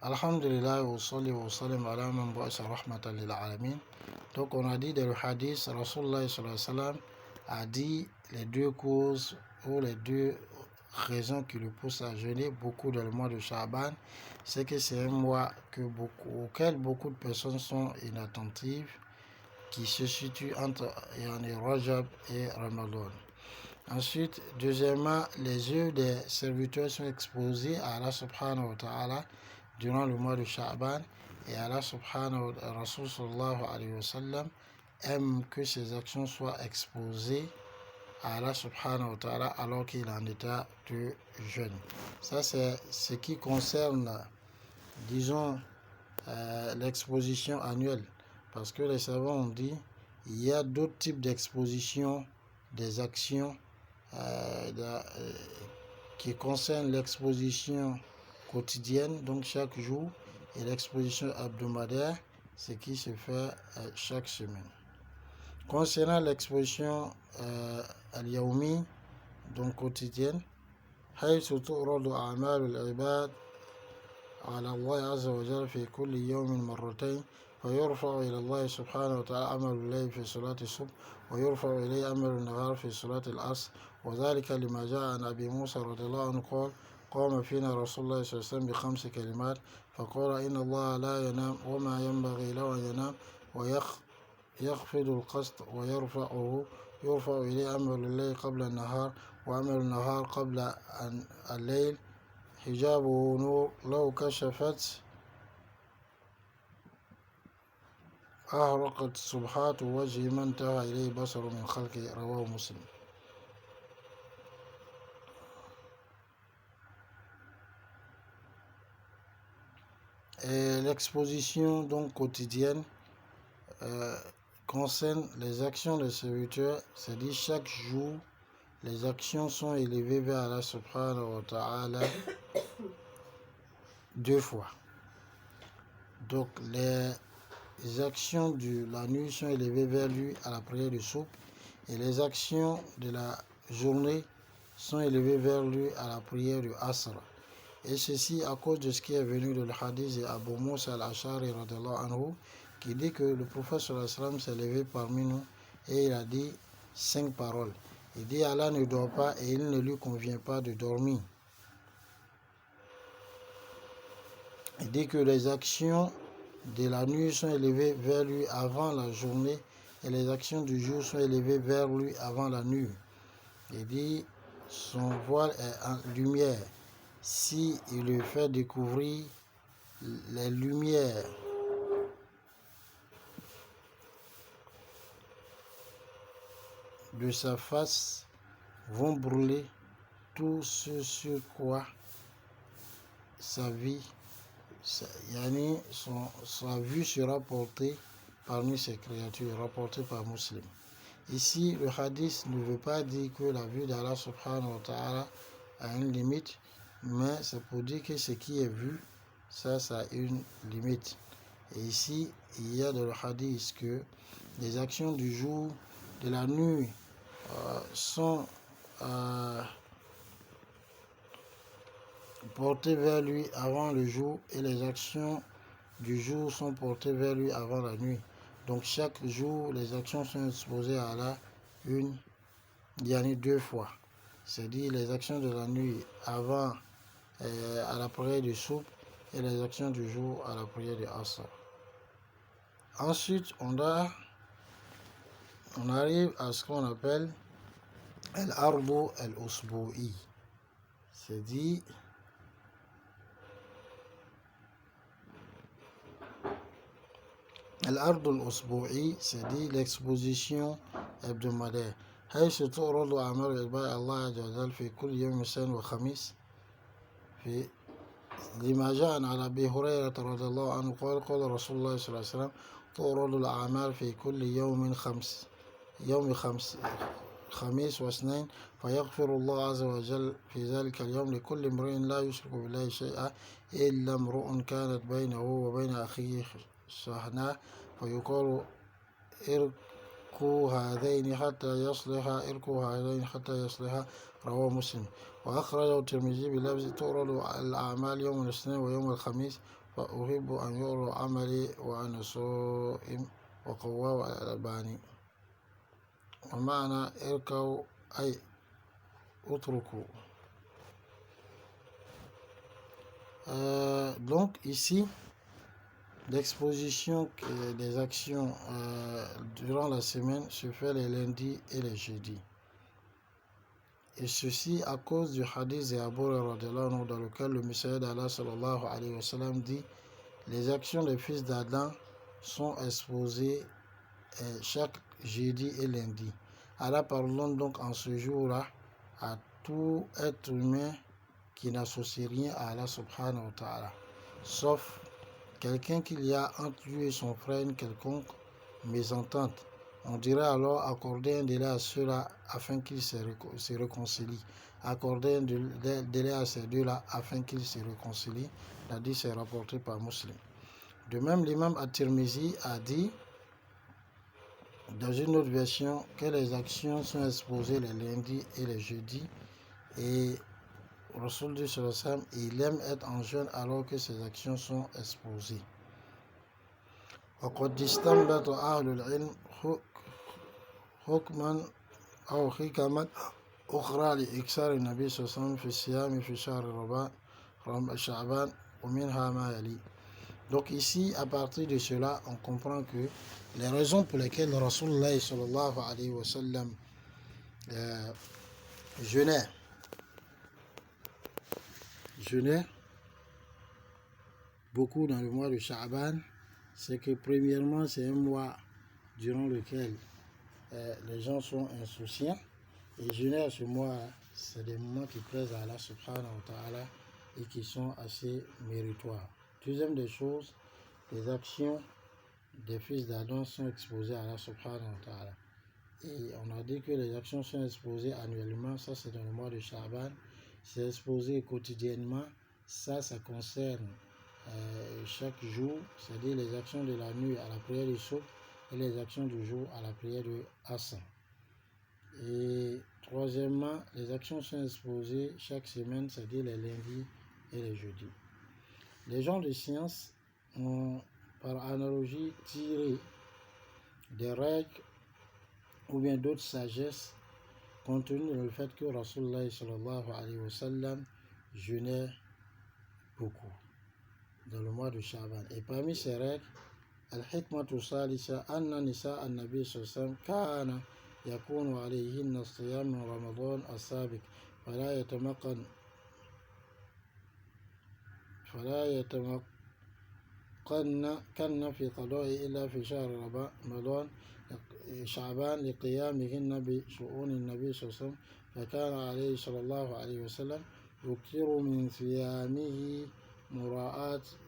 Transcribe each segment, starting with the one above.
Alhamdulillah wa salli wa sallam ala man ba'asa rahmatan lil alamin. Donc on a dit dans le hadith, Rasulullah sallallahu alayhi wa sallam a dit les deux causes ou les deux raisons qui le poussent à jeûner beaucoup dans le mois de Sha'ban, c'est que c'est un mois auquel beaucoup de personnes sont inattentives, qui se situe entre Rajab et Ramadan. Ensuite, deuxièmement, les yeux des serviteurs sont exposés à Allah subhanahu wa ta'ala durant le mois de Sha'ban, et Allah subhanahu wa ta'ala, Rasul sallallahu alayhi wa sallam, aime que ses actions soient exposées à Allah subhanahu wa ta'ala alors qu'il est en état de jeûne. Ça, c'est ce qui concerne, disons, l'exposition annuelle. Parce que les savants ont dit il y a d'autres types d'exposition des actions qui concernent l'exposition quotidienne, donc chaque jour, et l'exposition hebdomadaire, ce qui se fait chaque semaine. Concernant l'exposition al-yawmi, donc quotidienne, حيث تعرض أعمال العباد على الله عز وجل في كل يوم مرتين، فيرفع إلى الله سبحانه وتعالى عمل الليل في صلاة الصبح، ويرفع إليه عمل النهار في صلاة العصر، وذلك لما جاء عن أبي موسى رضي الله عنه قال قام فينا رسول الله صلى الله عليه وسلم بخمس كلمات فقال إن الله لا ينام وما ينبغي له أن ينام ويخفض القسط ويرفعه، يرفع إليه عمل الليل قبل النهار وعمل النهار قبل الليل، حجابه نور لو كشفت أهرقت سبحات وجه من انتهى إليه بصر من خلقه. رواه مسلم. Et l'exposition donc quotidienne concerne les actions des serviteurs, c'est-à-dire chaque jour les actions sont élevées vers Allah subhanahu wa ta'ala deux fois. Donc les actions de la nuit sont élevées vers lui à la prière du souk, et les actions de la journée sont élevées vers lui à la prière du asr. Et ceci à cause de ce qui est venu de le hadith de Abu Musa al-Ash'ari radhiyallahu anhu, qui dit que le prophète sallallahu alayhi wa sallam s'est levé parmi nous et il a dit 5 paroles. Il dit Allah ne dort pas et il ne lui convient pas de dormir. Il dit que les actions de la nuit sont élevées vers lui avant la journée et les actions du jour sont élevées vers lui avant la nuit. Il dit son voile est en lumière. Si il lui fait découvrir les lumières de sa face vont brûler tout ce sur quoi sa vie, sa vue sera portée parmi ces créatures, rapportée par Muslim. Ici, le hadith ne veut pas dire que la vue d'Allah subhanahu wa ta'ala a une limite, mais c'est pour dire que ce qui est vu, ça a une limite. Et ici, il y a dans le hadith que les actions du jour, de la nuit, sont portées vers lui avant le jour, et les actions du jour sont portées vers lui avant la nuit. Donc chaque jour, les actions sont exposées à Allah deux fois. C'est-à-dire les actions de la nuit avant à la prière du souk et les actions du jour à la prière du asr. Ensuite, on arrive à ce qu'on appelle al-ardu al-usbu'i. C'est-à-dire al-ardu al-usbu'i, c'est-à-dire l'exposition hebdomadaire. حيث تعرض أعمال عباد الله عز وجل في كل يوم اثنين وخميس لما جاء عن أبي هريرة رضي الله عنه قال قال رسول الله صلى الله عليه وسلم تعرض الأعمال في كل يوم خميس واثنين فيغفر الله عز وجل في ذلك اليوم لكل امرئ لا يشرك بالله شيئا إلا امرؤ كانت بينه وبين أخيه شحناء فيقال اركوا هذين حتى يصلحا. رواه مسلم. وأخرجه الترمذي بلفظ تعرض الأعمال يوم الاثنين ويوم الخميس فأحب أن يرى عملي وأنا صائم. وقواه الألباني. ومعنى اركوا أي اتركوا. Donc ici, l'exposition des actions durant la semaine se fait les lundis et les jeudis. Et ceci à cause du hadith de Abu Hurairah dans lequel le messager d'Allah sallallahu alayhi wa sallam dit: les actions des fils d'Adam sont exposées chaque jeudi et lundi. Allah pardonne donc en ce jour-là à tout être humain qui n'associe rien à Allah subhanahu wa ta'ala, sauf quelqu'un qu'il y a entre lui et son frère une quelconque mésentente. On dirait alors accorder un délai à ceux-là afin qu'ils se réconcilient. Accorder un délai à ces deux-là afin qu'ils se réconcilient. C'est-à-dire, c'est rapporté par Muslim. De même, l'imam At-Tirmizi a dit dans une autre version que les actions sont exposées les lundis et les jeudis, et Rasul il aime être en jeûne alors que ses actions sont exposées. وقد استنبط أهل العلم حكما أو حكما أخرى لإكثار النبي صلى الله عليه وسلم في الصيام في شهر شعبان ومنها ما يلي. Donc ici, à partir de cela, on comprend que les raisons pour lesquelles le Rasulullah sallallahu alayhi wa sallam jeûnait beaucoup dans le mois de Sha'ban, c'est que premièrement, c'est un mois durant lequel les gens sont insouciants, et jeûner à ce mois, c'est des moments qui plaisent à Allah subhanahu wa ta'ala et qui sont assez méritoires. Deuxième des choses, les actions des fils d'Adam sont exposées à Allah subhanahu wa ta'ala. Et on a dit que les actions sont exposées annuellement, ça c'est dans le mois de Sha'ban. C'est exposé quotidiennement, ça concerne chaque jour, c'est-à-dire les actions de la nuit à la prière du Souk et les actions du jour à la prière de Hassan. Et troisièmement, les actions sont exposées chaque semaine, c'est-à-dire les lundis et les jeudis. Les gens de science ont par analogie tiré des règles ou bien d'autres sagesses contenues dans le fait que Rasulullah sallallahu alayhi wa sallam jeûnait beaucoup dans le mois de Sha'ban. Et parmi ces règles, al-hikmatu salisa anna nisa an-nabi sallallahu alayhi wa sallam kana yakunu alayhinna siyam min Ramadan as-sabiq fala yatamakkanna fi qada'i illa fi shahr Ramadan شعبان لقيامهن بشؤون النبي صلى الله عليه وسلم فكان عليه صلى الله عليه وسلم يكثر من صيامه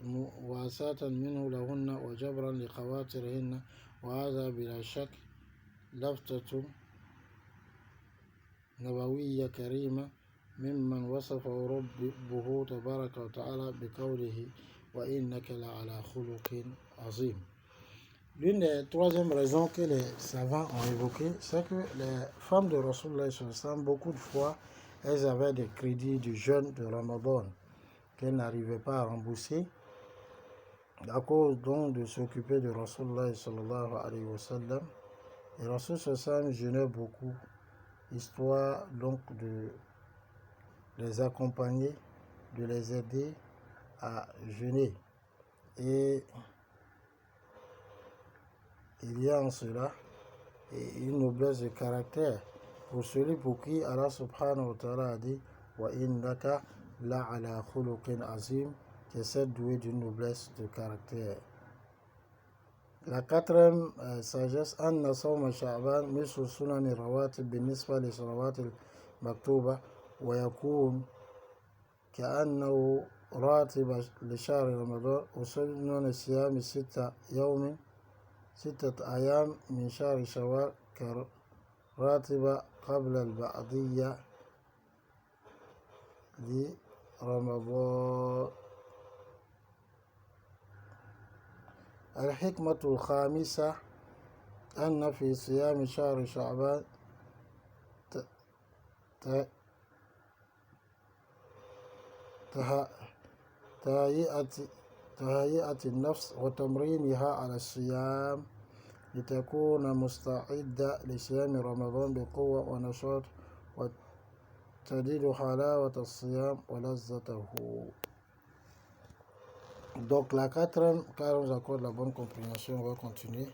مواساة منه لهن وجبرا لخواترهن وهذا بلا شك لفتة نبوية كريمة ممن وصفه ربه تبارك وتعالى بقوله وإنك لعلى خلق عظيم. L'une des troisièmes raisons que les savants ont évoquées, c'est que les femmes de Rasulullah sallallahu alayhi wa sallam, beaucoup de fois, elles avaient des crédits du jeûne de Ramadan qu'elles n'arrivaient pas à rembourser à cause donc de s'occuper de Rasulullah sallallahu alayhi wa sallam. Et Rasul sallallahu alayhi wa sallam jeûnait beaucoup, histoire donc de les accompagner, de les aider à jeûner. Et il y a en cela une noblesse de caractère pour celui pour qui Allah subhanahu wa ta'ala a dit wa innaka la'ala khuluqin azim, qui est doué d'une noblesse de caractère. La quatrième sagesse, anna sawma sha'ban mislu sunani rawatib binisba li salawat al-maktuba wa yakun ka'annahu ratiba li shahr ramadan wa sunnana siyami 6 أيام من شهر شوال كراتبة قبل البعضية لرمضان. الحكمة الخامسة أن في صيام شهر شعبان تهيئة تهيئة النفس وتمرينها على الصيام لتكون مستعدة لصيام رمضان بقوة ونشاط وتجد حلاوة الصيام ولذته. Donc la quatrième, car on accorde la bonne compréhension, on va continuer.